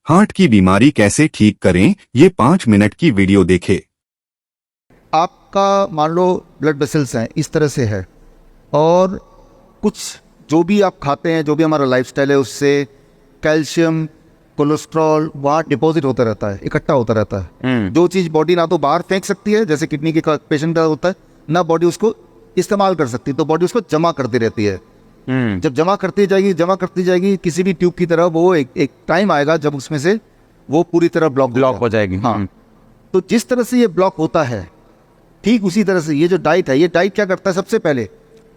Heart की बीमारी कैसे ठीक करें, ये 5 मिनट की वीडियो देखें। आपका मान लो ब्लड वेसल्स हैं इस तरह से है, और कुछ जो भी आप खाते हैं, जो भी हमारा लाइफस्टाइल है, उससे कैल्शियम कोलेस्ट्रॉल वहाँ डिपॉजिट होता रहता है, इकट्ठा होता रहता है। जो चीज़ बॉडी ना तो बाहर फेंक सकती है, जैसे किडनी के पेशेंट का होता है, ना बॉडी उसको इस्तेमाल कर सकती, तो बॉडी उसको जमा करती रहती है। जब जमा करती जाएगी किसी भी ट्यूब की तरह, वो एक टाइम आएगा जब उसमें से वो पूरी तरह ब्लॉक हो जाएगी। हाँ, तो जिस तरह से ये ब्लॉक होता है, ठीक उसी तरह से ये जो डाइट है, ये डाइट क्या करता है, सबसे पहले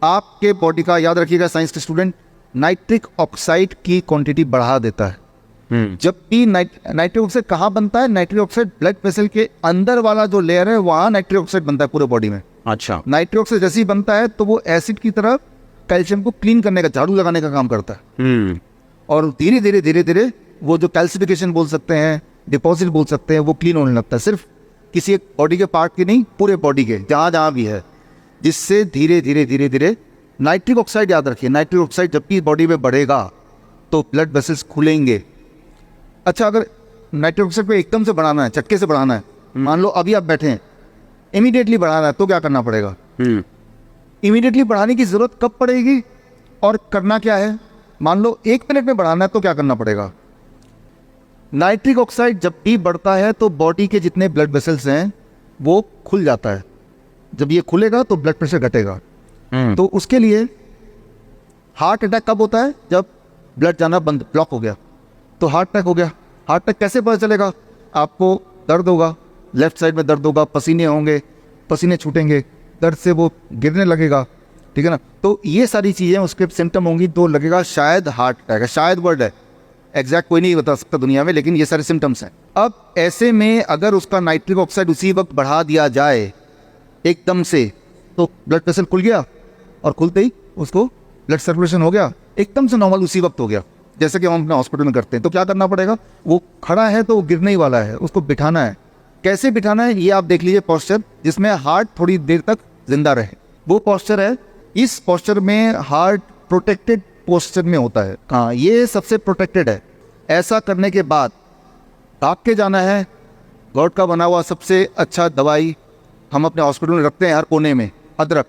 आपके बॉडी का, याद रखिएगा साइंस के स्टूडेंट, नाइट्रिक ऑक्साइड की क्वांटिटी बढ़ा देता है। जब भी नाइट्रिक ऑक्साइड कहाँ बनता है, नाइट्रिक ऑक्साइड ब्लड वेसल के अंदर वाला जो लेयर है वहाँ नाइट्रिक ऑक्साइड बनता है पूरे बॉडी में। अच्छा, नाइट्रिक ऑक्साइड जैसे ही बनता है तो वो एसिड की तरह कैल्शियम को क्लीन करने का, झाड़ू लगाने का काम करता है। और धीरे धीरे वो जो कैल्सिफिकेशन बोल सकते हैं, डिपॉजिट बोल सकते हैं, वो क्लीन होने लगता है। सिर्फ किसी एक बॉडी के पार्ट के नहीं, पूरे बॉडी के जहाँ भी है, जिससे धीरे धीरे नाइट्रिक ऑक्साइड, याद रखिए नाइट्रिक ऑक्साइड जब भी बॉडी में बढ़ेगा तो ब्लड वेसल्स खुलेंगे। अच्छा, अगर नाइट्रिक ऑक्साइड को एकदम से बढ़ाना है, चक्के से बढ़ाना है, मान लो अभी आप बैठे हैं, इमीडिएटली बढ़ाना है, तो क्या करना पड़ेगा? इमीडिएटली बढ़ाने की जरूरत कब पड़ेगी और करना क्या है? मान लो 1 मिनट में बढ़ाना है तो क्या करना पड़ेगा? नाइट्रिक ऑक्साइड जब भी बढ़ता है तो बॉडी के जितने ब्लड वेसल्स हैं वो खुल जाता है। जब ये खुलेगा तो ब्लड प्रेशर घटेगा। तो उसके लिए हार्ट अटैक कब होता है? जब ब्लड जाना बंद, ब्लॉक हो गया, तो हार्ट अटैक हो गया। हार्ट अटैक कैसे पता चलेगा? आपको दर्द होगा, लेफ्ट साइड में दर्द होगा, पसीने होंगे, पसीने छूटेंगे, दर्द से वो गिरने लगेगा, ठीक है ना? तो ये सारी चीज़ें उसके सिम्टम होंगी, तो लगेगा शायद हार्ट अटैक है। शायद वर्ड है, एग्जैक्ट कोई नहीं बता सकता दुनिया में, लेकिन ये सारे सिम्टम्स हैं। अब ऐसे में अगर उसका नाइट्रिक ऑक्साइड उसी वक्त बढ़ा दिया जाए एकदम से, तो ब्लड प्रेशर खुल गया, और खुलते ही उसको ब्लड सर्कुलेशन हो गया, एकदम से नॉर्मल उसी वक्त हो गया, जैसे कि हम अपने हॉस्पिटल में करते हैं। तो क्या करना पड़ेगा? वो खड़ा है तो वो गिरने ही वाला है, उसको बिठाना है। कैसे बिठाना है ये आप देख लीजिए, पोस्चर जिसमें हार्ट थोड़ी देर तक जिंदा रहे, वो पोस्चर है। इस पोस्चर में हार्ट प्रोटेक्टेड पोस्चर में होता है। हाँ, ये सबसे प्रोटेक्टेड है। ऐसा करने के बाद भाग के जाना है। गॉड का बना हुआ सबसे अच्छा दवाई हम अपने हॉस्पिटल में रखते हैं हर कोने में, अदरक।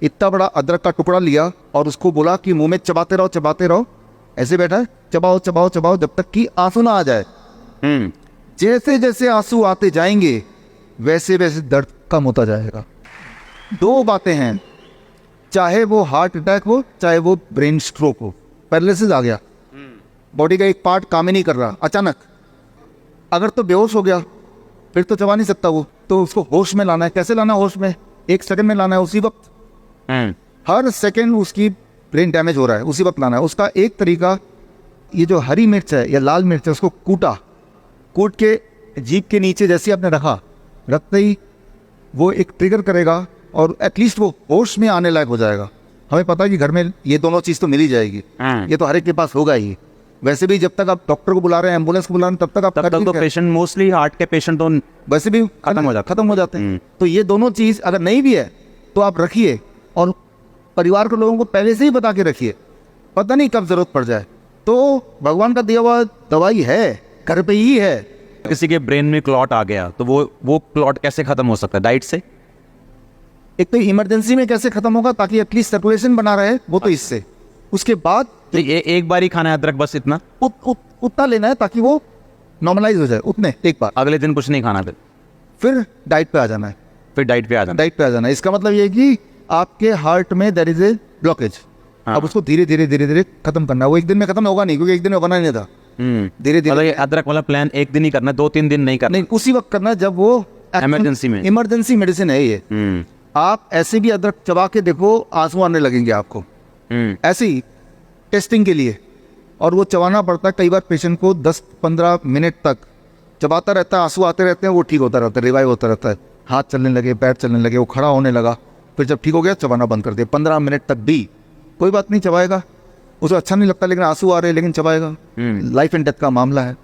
इतना बड़ा अदरक का टुकड़ा लिया और उसको बोला कि मुंह में चबाते रहो। ऐसे बैठा है, चबाओ जब तक कि आंसू ना आ जाए। जैसे जैसे आंसू आते जाएंगे वैसे वैसे दर्द कम होता जाएगा। 2 बातें हैं, चाहे वो हार्ट अटैक हो, चाहे वो ब्रेन स्ट्रोक हो, पैरालिसिस आ गया, बॉडी का एक पार्ट काम ही नहीं कर रहा अचानक, अगर तो बेहोश हो गया फिर तो चबा नहीं सकता वो, तो उसको होश में लाना है। कैसे लाना है होश में? 1 सेकंड में लाना है, उसी वक्त। हर सेकंड उसकी ब्रेन डैमेज हो रहा है, उसी वक्त लाना है। उसका एक तरीका, ये जो हरी मिर्च है या लाल मिर्च है, उसको कूट के जीभ के नीचे जैसे आपने रखते ही वो एक ट्रिगर करेगा और एटलीस्ट वो होश में आने लायक हो जाएगा। हमें पता है कि घर में ये दोनों चीज़ तो मिल ही जाएगी, ये तो हर एक के पास होगा ही। वैसे भी जब तक आप डॉक्टर को बुला रहे हैं, एम्बुलेंस को बुला रहे हैं, तब तक तो पेशेंट, मोस्टली हार्ट के पेशेंट तो वैसे भी खत्म हो जाते हैं। तो ये दोनों चीज़ अगर नहीं भी है तो आप रखिए, और परिवार के लोगों को पहले से ही बता के रखिए, पता नहीं कब जरूरत पड़ जाए। तो भगवान का दिया हुआ दवाई है, घर पे ही है। किसी के ब्रेन में क्लॉट आ गया तो वो क्लॉट कैसे खत्म हो सकता है? डाइट से। एक तो इमरजेंसी में कैसे खत्म होगा, ताकि एटलीस्ट सर्कुलेशन बना रहे, वो तो इससे। उसके बाद तो ये एक बार ही खाना है अदरक, बस इतना उतना लेना है ताकि वो नॉर्मलाइज हो जाए, उतने एक बार। अगले दिन कुछ नहीं खाना, फिर डाइट पे आ जाना है। डाइट पे आ जाना। इसका मतलब ये है कि आपके हार्ट में देयर इज ए ब्लॉकेज। अब उसको धीरे धीरे खत्म करना है। वो एक दिन में खत्म होगा नहीं, क्योंकि एक दिन में होना नहीं था। धीरे धीरे अदरक वाला प्लान एक दिन ही करना, 2-3 दिन नहीं करना, नहीं, उसी वक्त करना है जब वो इमरजेंसी मेडिसिन है ये। आप ऐसे भी अदरक चबा के देखो, आंसू आने लगेंगे आपको, ऐसे ही टेस्टिंग के लिए। और वो चबाना पड़ता है कई बार पेशेंट को 10-15 मिनट तक चबाता रहता है, आंसू आते रहते हैं, वो ठीक होता रहता है, रिवाइव होता रहता है। हाथ चलने लगे, पैर चलने लगे, वो खड़ा होने लगा, फिर जब ठीक हो गया चबाना बंद कर दिया। 15 मिनट तक भी कोई बात नहीं, चबाएगा। उसे अच्छा नहीं लगता, लेकिन आंसू आ रहे हैं, लेकिन चबाएगा। लाइफ एंड डेथ का मामला है।